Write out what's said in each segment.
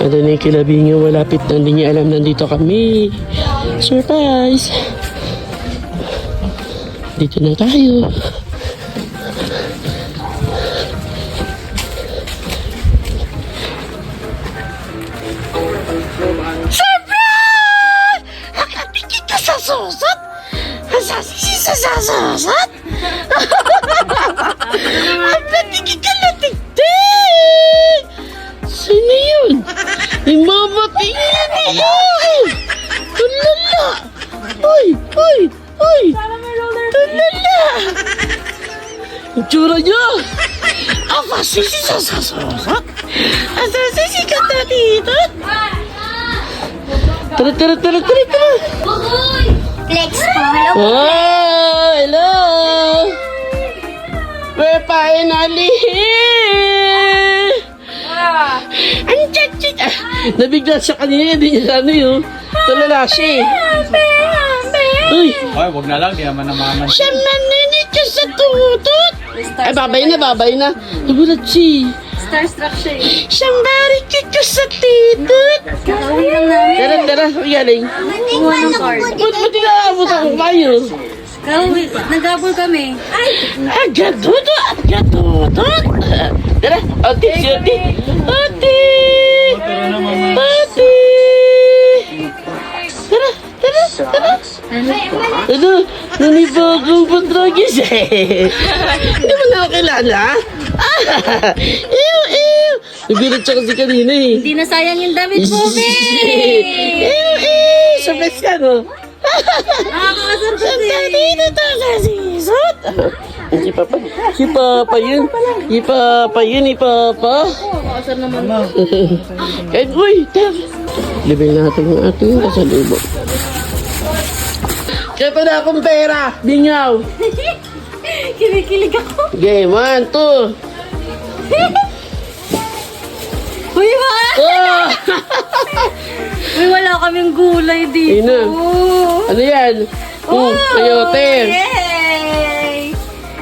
Ano na yung kilabing yung malapit na hindi niya alam nandito kami. Surprise! Dito na tayo. Surprise! Nakatikit ka sa susot? Masasisi sa susot? Ang natikit ka na tiktik! Sino yun? Imamatingin niya! Tulala! Uy! Uy! Uy! Tulala! Ang tsura niya! Ang masisi sa susot? Ang sasisi ka na dito? Tara, tara, tara, tara, tara! Flex po. Hello po. Oh, hello! We're finally here! Ang chat-chat! Nabigla siya kanina, hindi niya ano yun. Tulala siya eh. Uy! Ay, wag na lang, di naman namaman. Siya maninit siya sa tutot! Ay, babay na, babay na. Nagulat siya. Starstruck siya eh. Siyang barikit ko sa titot! Kakawin lang namin. Tara, tara, galing. Kumuha ng card. Ba't tinakabot ako kayo? Kakawin. Nag-gabol kami. Ay! Agadudo! Agadudot! Tara! Oti! Oti! Oti! Oti! Tara! Tara! Tara! Ano? Nanibagong pandragis eh! Hindi mo na ako kilala? Ew! Ew! Nabilat siya kasi kanina eh! Hindi na sayang yung damit mo, be! Ew! Ew! Surprise ka no? Nakakasurprise Saan eh. dito to sa sisot? Si Papa. Si Papa yun. Si Papa yun. Si Papa. Nakakasar naman. Kahit, uy, tara. Libing natin ang ating kasalubong. Kaya pa na akong pera. Bingaw. Kinikilig ako. Game, 1, 2. Uy, ma! Oh! Uy, wala kaming gulay dito. Ina. Ano yan? Sayote. Yay!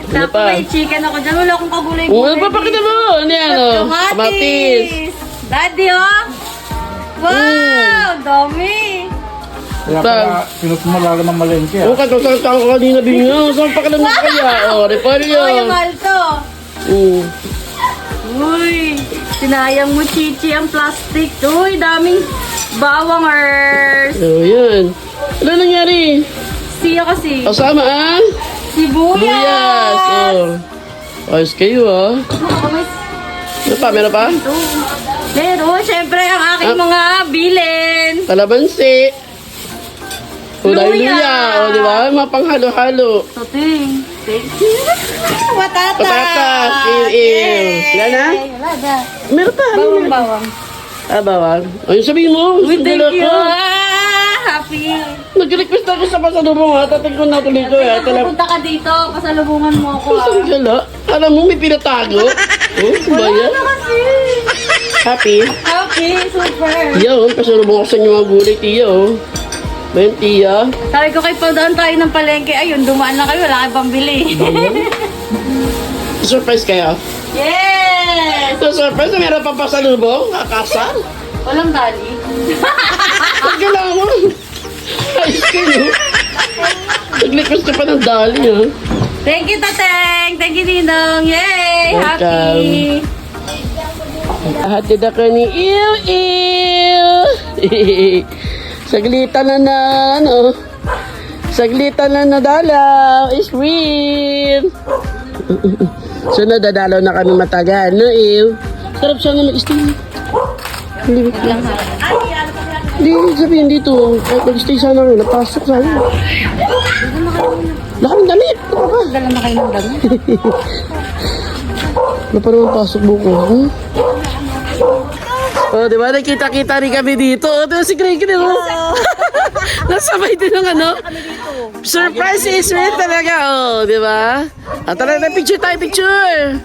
Ano Tapos pa? may chicken ako dyan. Wala akong kagulay. Oh, ano pa pakita mo? Ano yan, oh? Kamatis. Daddy, oh! Wow! Dami! Kaya pala, pinagmula naman malengke. Oh, katusang tao ko kanina bingaw. Saan pa ka lang kaya? Oh, repolyo. Oh, yung mahal to. Uy! Sinayang mo, Chichi, ang plastic. Uy, daming bawangers. Oh, yan. Ano nangyari? Siya kasi. Kasama ah? Sibuyas! Buyas! Oh. Ayos kayo ah. Oh, may Ano pa? Meron pa? ito. Pero, syempre, ang aking Ah. mga bilin. Kalabansi. O, dahil Luya. luya. O, di ba? Mga panghalo-halo. Tuting. Thank you. Patatas. Patatas. Ew. Wala na? Wala na. Meron pa. Ano meron? Bawang. Ah, bawang. O, yung sabihin mo. Uy, thank sandali you. ako. Happy. Nag-request ako sa pasalubong ha. Tatig ko na tuloy ko ha. Pupunta ka dito, pasalubungan mo ako. Isang gala. Alam mo, may pinatago. Oh, ba yan? Ano kasi? Happy. Happy, super. Yo, pasalubong ko sa inyo mga gulay, tiya oh. Bayan, tiya. Sabi ko kay Paudaan tayo ng palengke. Ayun, dumaan na kayo. Wala kayo pambili. Surprise kayo. Yes! So, surprise, meron pa pasalubong. Kakasal. Walang dali. Pag kailangan mo. Ayos kayo. Nag-request ka pa ng dali ha. Thank you, Tateng! Thank you, Ninong! Yay! Happy! Hatid ako ni Iw. Saglitan na ano. Saglitan na nadalaw. Is real. So nadadalaw na kami matagal, no Iw? Sarap sana mag-stay. Hindi, sabihin dito. Kahit mag-stay sana rin. Napasok sana. Laking damit. Ano ka? Dala na kayo ng damit. Ano pa naman pasok buko? Hmm? Oh, di ba? Nakita-kita rin kami dito. Oh, di ba si Greg din, oh? Nasabay din ng ano? Surprise is real talaga, oh, di ba? At talaga, picture tayo, picture!